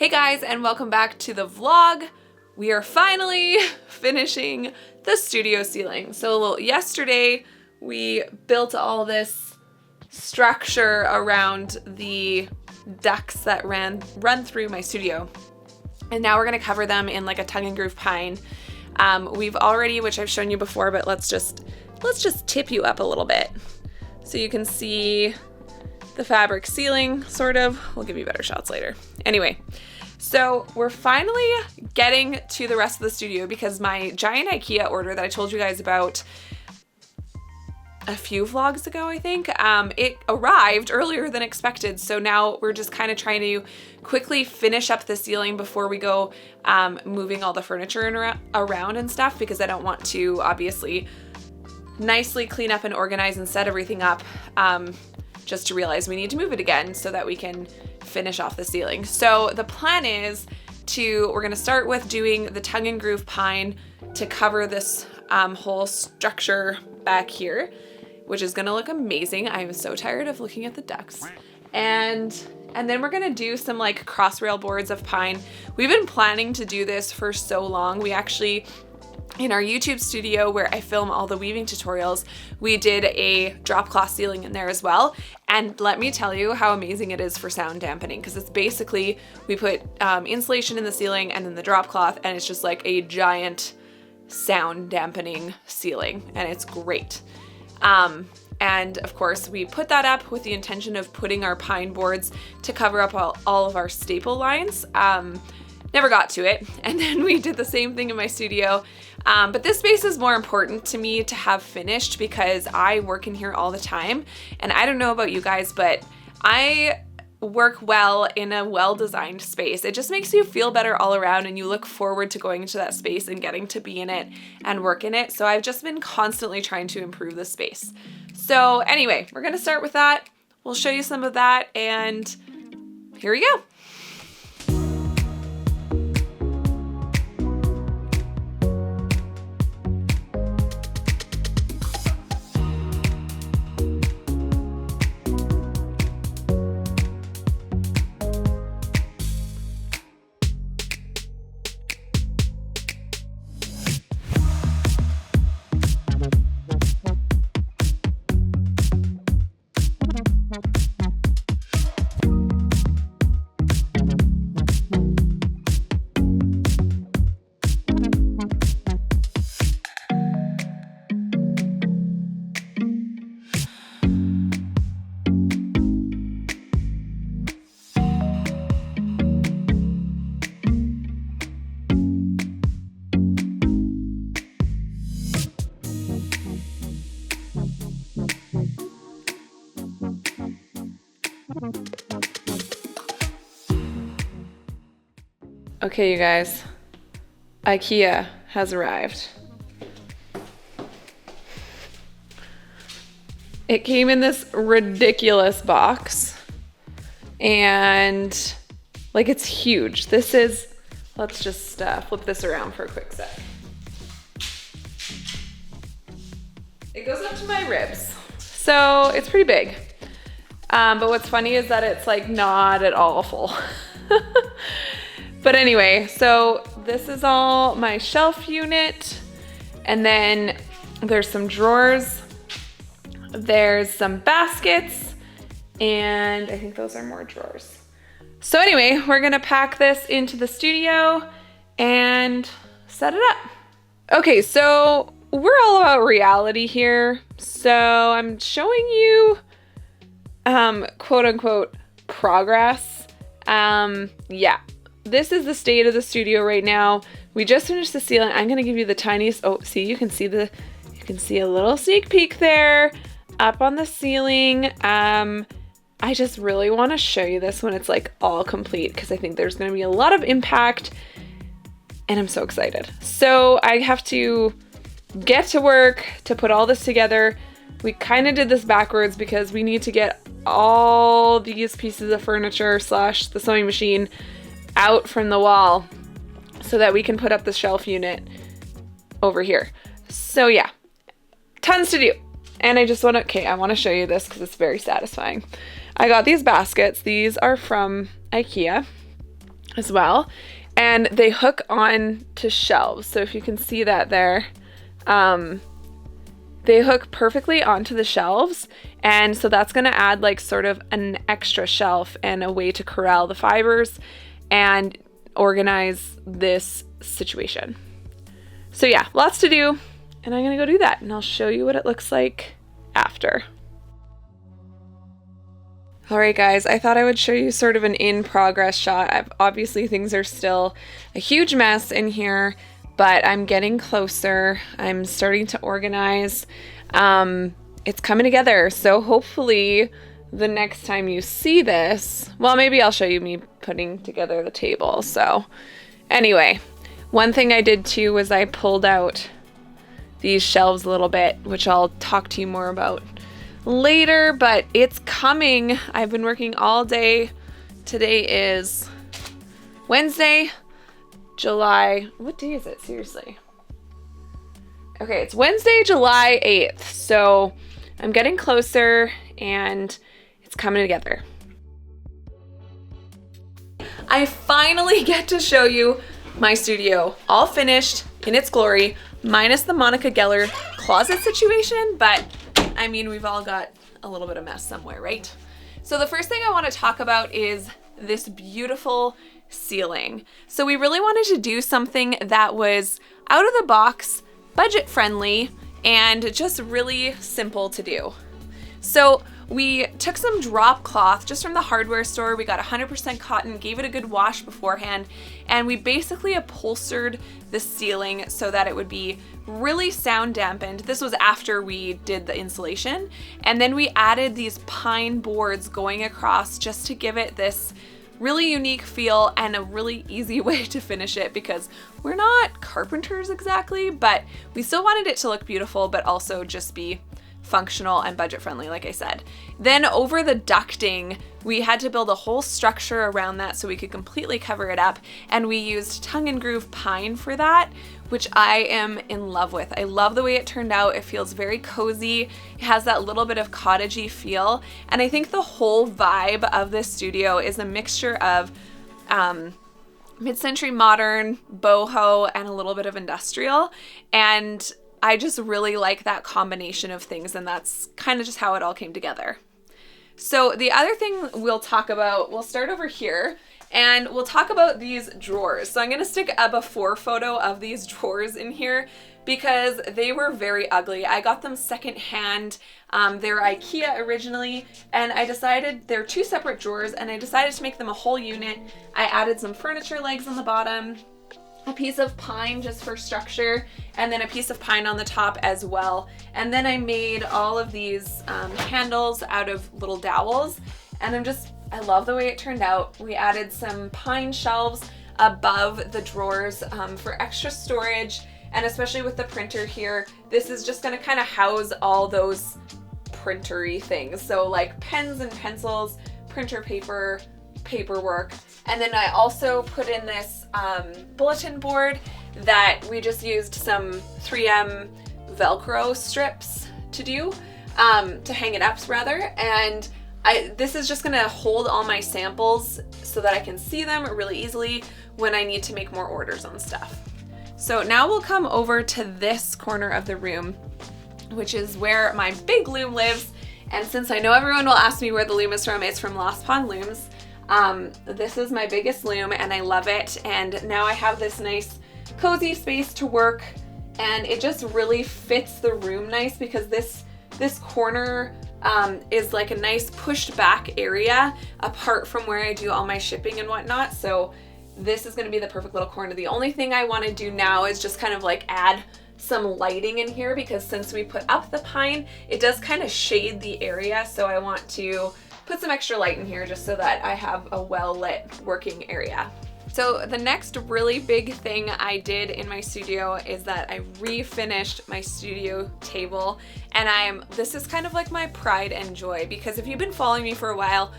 Hey guys, and welcome back to the vlog. We are finally finishing the studio ceiling. So yesterday we built all this structure around the ducts that run through my studio. And now we're gonna cover them in like a tongue and groove pine. We've already, which I've shown you before, but let's just tip you up a little bit so you can see the fabric ceiling, sort of. We'll give you better shots later. Anyway, so we're finally getting to the rest of the studio because my giant IKEA order that I told you guys about a few vlogs ago, I think, it arrived earlier than expected. So now we're just kind of trying to quickly finish up the ceiling before we go moving all the furniture around and stuff, because I don't want to obviously nicely clean up and organize and set everything up just to realize we need to move it again so that we can finish off the ceiling. So the plan is we're gonna start with doing the tongue and groove pine to cover this whole structure back here, which is gonna look amazing. I'm so tired of looking at the ducks. And then we're gonna do some like cross rail boards of pine. We've been planning to do this for so long. We actually, in our YouTube studio where I film all the weaving tutorials, we did a drop cloth ceiling in there as well. And let me tell you how amazing it is for sound dampening, because it's basically, we put insulation in the ceiling and then the drop cloth, and it's just like a giant sound dampening ceiling, and it's great. And of course we put that up with the intention of putting our pine boards to cover up all of our staple lines. Never got to it. And then we did the same thing in my studio. But this space is more important to me to have finished because I work in here all the time. And I don't know about you guys, but I work well in a well-designed space. It just makes you feel better all around, and you look forward to going into that space and getting to be in it and work in it. So I've just been constantly trying to improve the space. So anyway, we're gonna start with that. We'll show you some of that, and here we go. Okay, you guys, IKEA has arrived. It came in this ridiculous box, and like, it's huge. This is, let's just flip this around for a quick sec. It goes up to my ribs, so it's pretty big. But what's funny is that it's like not at all full. But anyway, so this is all my shelf unit, and then there's some drawers, there's some baskets, and I think those are more drawers. So anyway, we're gonna pack this into the studio and set it up. Okay, so we're all about reality here. So I'm showing you quote unquote progress. Yeah. This is the state of the studio right now. We just finished the ceiling. I'm gonna give you the tiniest, oh, see, you can see a little sneak peek there up on the ceiling. I just really wanna show you this when it's like all complete, because I think there's gonna be a lot of impact, and I'm so excited. So I have to get to work to put all this together. We kind of did this backwards because we need to get all these pieces of furniture / the sewing machine out from the wall so that we can put up the shelf unit over here. So yeah, tons to do. And I just want to, I want to show you this because it's very satisfying. I got these baskets. These are from IKEA. as well. And they hook on to shelves. So if you can see that there, they hook perfectly onto the shelves. And so that's going to add like sort of an extra shelf and a way to corral the fibers and organize this situation. So yeah, lots to do, and I'm going to go do that, and I'll show you what it looks like after. All right, guys, I thought I would show you sort of an in-progress shot. Obviously, things are still a huge mess in here, but I'm getting closer. I'm starting to organize. It's coming together, so hopefully the next time you see this, well, maybe I'll show you me putting together the table. So anyway, one thing I did too was I pulled out these shelves a little bit, which I'll talk to you more about later, but it's coming. I've been working all day. Today is Wednesday, July, what day is it? Seriously. Okay, it's Wednesday, July 8th. So I'm getting closer and it's coming together. I finally get to show you my studio all finished in its glory, minus the Monica Geller closet situation, but I mean, we've all got a little bit of mess somewhere, right? So the first thing I want to talk about is this beautiful ceiling. So we really wanted to do something that was out of the box, budget friendly, and just really simple to do. So we took some drop cloth just from the hardware store. We got 100% cotton, gave it a good wash beforehand, and we basically upholstered the ceiling so that it would be really sound dampened. This was after we did the insulation. And then we added these pine boards going across just to give it this really unique feel and a really easy way to finish it, because we're not carpenters exactly, but we still wanted it to look beautiful, but also just be functional and budget friendly, like I said. Then over the ducting, we had to build a whole structure around that so we could completely cover it up, and we used tongue and groove pine for that, which I am in love with. I love the way it turned out. It feels very cozy. It has that little bit of cottagey feel, and I think the whole vibe of this studio is a mixture of mid-century modern, boho, and a little bit of industrial, and I just really like that combination of things, and that's kind of just how it all came together. So the other thing we'll talk about, we'll start over here, and we'll talk about these drawers. So I'm going to stick a before photo of these drawers in here because they were very ugly. I got them secondhand. They're IKEA originally, and I decided they're two separate drawers, and I decided to make them a whole unit. I added some furniture legs on the bottom, a piece of pine just for structure, and then a piece of pine on the top as well. And then I made all of these handles out of little dowels, and I love the way it turned out. We added some pine shelves above the drawers for extra storage, and especially with the printer here, this is just gonna kind of house all those printery things. So like pens and pencils, printer paper, paperwork. And then I also put in this bulletin board that we just used some 3M Velcro strips to do, to hang it up rather. And this is just gonna hold all my samples so that I can see them really easily when I need to make more orders on stuff. So now we'll come over to this corner of the room, which is where my big loom lives. And since I know everyone will ask me where the loom is from, it's from Lost Pond Looms. This is my biggest loom and I love it. And now I have this nice cozy space to work, and it just really fits the room nice because this corner is like a nice pushed back area apart from where I do all my shipping and whatnot. So this is going to be the perfect little corner. The only thing I want to do now is just kind of like add some lighting in here, because since we put up the pine, it does kind of shade the area. So I want to put some extra light in here just so that I have a well-lit working area. So the next really big thing I did in my studio is that I refinished my studio table, and this is kind of like my pride and joy, because if you've been following me for a while,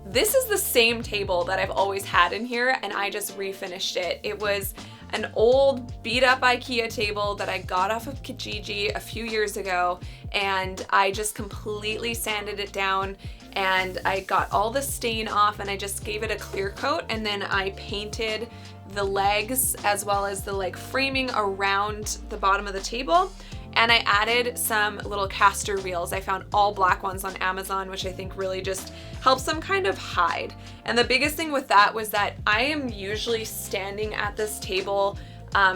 this is the same table that I've always had in here, and I just refinished it. It was an old beat up IKEA table that I got off of Kijiji a few years ago, and I just completely sanded it down, and I got all the stain off and I just gave it a clear coat, and then I painted the legs as well as the like framing around the bottom of the table. And I added some little caster reels. I found all black ones on Amazon, which I think really just helps them kind of hide. And the biggest thing with that was that I am usually standing at this table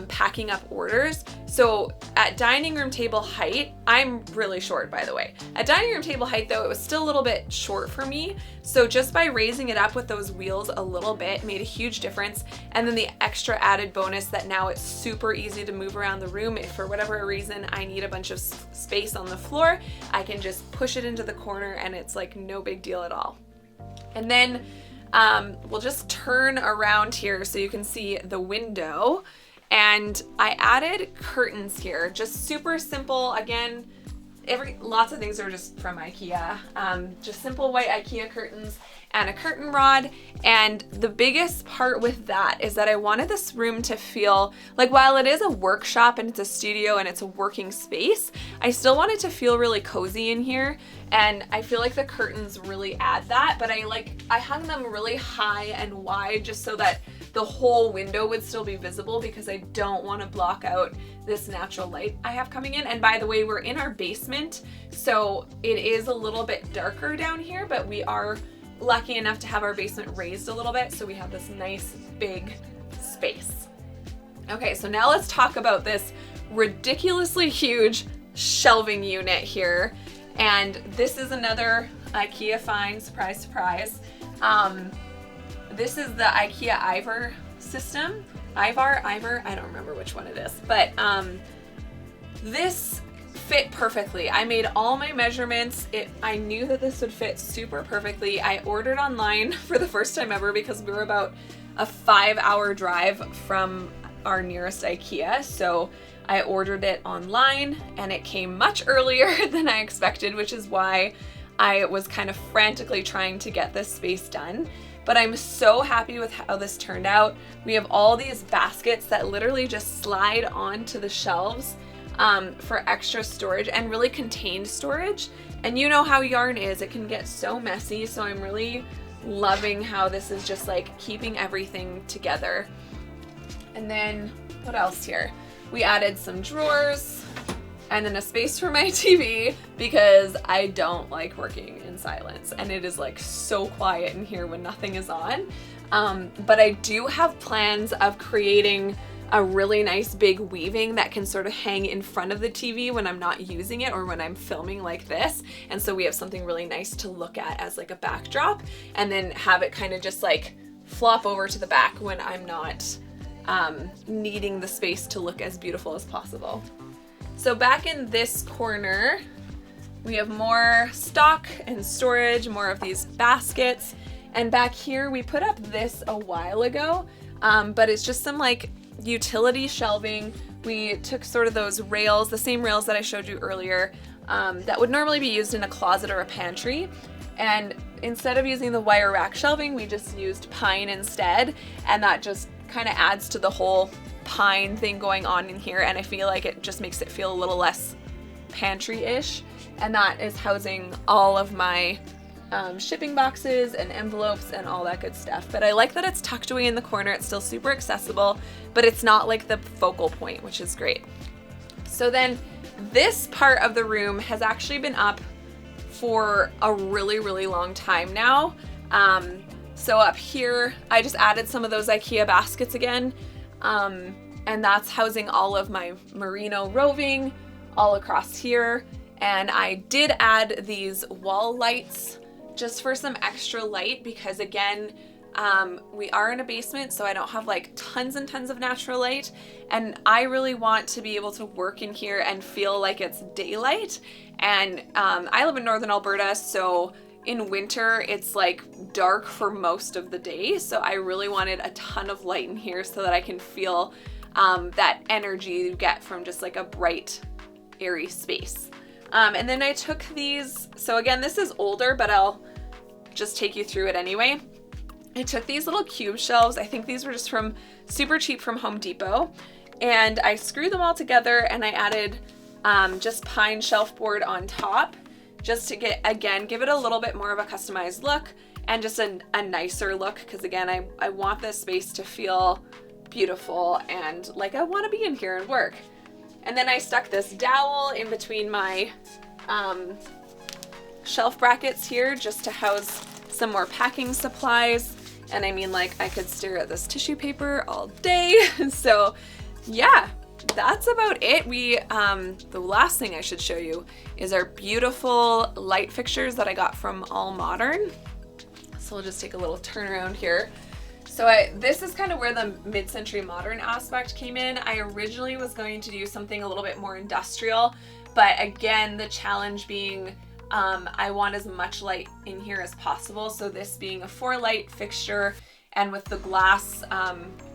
packing up orders. So at dining room table height, I'm really short, by the way. At dining room table height though, it was still a little bit short for me. So just by raising it up with those wheels a little bit made a huge difference. And then the extra added bonus that now it's super easy to move around the room. If for whatever reason I need a bunch of space on the floor, I can just push it into the corner and it's like no big deal at all. And then we'll just turn around here so you can see the window. And I added curtains here, just super simple. Again, lots of things are just from IKEA. Just simple white IKEA curtains and a curtain rod. And the biggest part with that is that I wanted this room to feel like, while it is a workshop and it's a studio and it's a working space, I still want it to feel really cozy in here. And I feel like the curtains really add that, but I hung them really high and wide just so that the whole window would still be visible, because I don't want to block out this natural light I have coming in. And by the way, we're in our basement, so it is a little bit darker down here, but we are lucky enough to have our basement raised a little bit, so we have this nice big space. Okay, so now let's talk about this ridiculously huge shelving unit here. And this is another IKEA find, surprise, surprise. This is the IKEA Ivar system. Ivar, I don't remember which one it is, but this fit perfectly. I made all my measurements. I knew that this would fit super perfectly. I ordered online for the first time ever because we were about a 5-hour drive from our nearest IKEA. So I ordered it online and it came much earlier than I expected, which is why I was kind of frantically trying to get this space done. But I'm so happy with how this turned out. We have all these baskets that literally just slide onto the shelves for extra storage and really contained storage. And you know how yarn is, it can get so messy. So I'm really loving how this is just like keeping everything together. And then what else here? We added some drawers and then a space for my TV, because I don't like working in silence and it is like so quiet in here when nothing is on. But I do have plans of creating a really nice big weaving that can sort of hang in front of the TV when I'm not using it or when I'm filming like this. And so we have something really nice to look at as like a backdrop, and then have it kind of just like flop over to the back when I'm not needing the space to look as beautiful as possible. So back in this corner, we have more stock and storage, more of these baskets. And back here, we put up this a while ago, but it's just some like utility shelving. We took sort of those rails, the same rails that I showed you earlier, that would normally be used in a closet or a pantry. And instead of using the wire rack shelving, we just used pine instead. And that just kind of adds to the whole pine thing going on in here, and I feel like it just makes it feel a little less pantry-ish. And that is housing all of my shipping boxes and envelopes and all that good stuff. But I like that it's tucked away in the corner. It's still super accessible, but it's not like the focal point, which is great. So then this part of the room has actually been up for a really, really long time now. So up here, I just added some of those IKEA baskets again. And that's housing all of my merino roving all across here. And I did add these wall lights just for some extra light, because again, we are in a basement, so I don't have like tons and tons of natural light. And I really want to be able to work in here and feel like it's daylight. And I live in northern Alberta, so in winter, it's like dark for most of the day. So I really wanted a ton of light in here so that I can feel that energy you get from just like a bright, airy space. And then I took these, so again, this is older, but I'll just take you through it anyway. I took these little cube shelves. I think these were just from super cheap from Home Depot. And I screwed them all together and I added just pine shelf board on top. just to give it a little bit more of a customized look and just a nicer look, because again, I want this space to feel beautiful and like I want to be in here and work. And then I stuck this dowel in between my shelf brackets here just to house some more packing supplies. And I mean, like, I could stare at this tissue paper all day. So yeah, that's about it. The last thing I should show you is our beautiful light fixtures that I got from All Modern. So we'll just take a little turn around here. So this is kind of where the mid-century modern aspect came in. I originally was going to do something a little bit more industrial, but again, the challenge being I want as much light in here as possible. So this being a 4-light fixture, and with the glass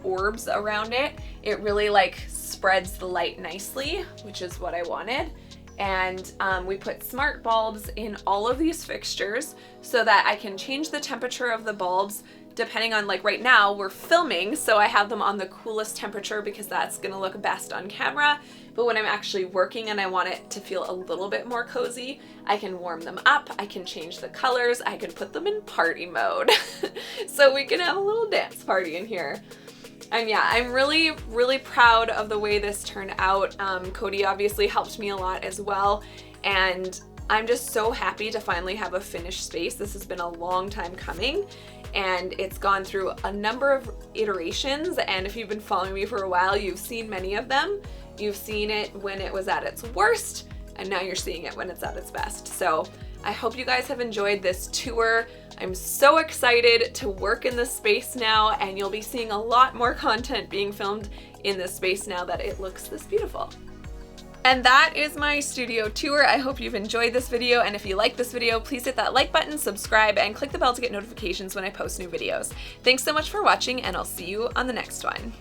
orbs around it, it really like spreads the light nicely, which is what I wanted. And we put smart bulbs in all of these fixtures so that I can change the temperature of the bulbs depending on, like right now we're filming, so I have them on the coolest temperature because that's gonna look best on camera. But when I'm actually working and I want it to feel a little bit more cozy, I can warm them up, I can change the colors, I can put them in party mode. So we can have a little dance party in here. And yeah, I'm really, really proud of the way this turned out. Cody obviously helped me a lot as well. And I'm just so happy to finally have a finished space. This has been a long time coming, and it's gone through a number of iterations. And if you've been following me for a while, you've seen many of them. You've seen it when it was at its worst, and now you're seeing it when it's at its best. So I hope you guys have enjoyed this tour. I'm so excited to work in this space now, and you'll be seeing a lot more content being filmed in this space now that it looks this beautiful. And that is my studio tour. I hope you've enjoyed this video, and if you like this video, please hit that like button, subscribe, and click the bell to get notifications when I post new videos. Thanks so much for watching, and I'll see you on the next one.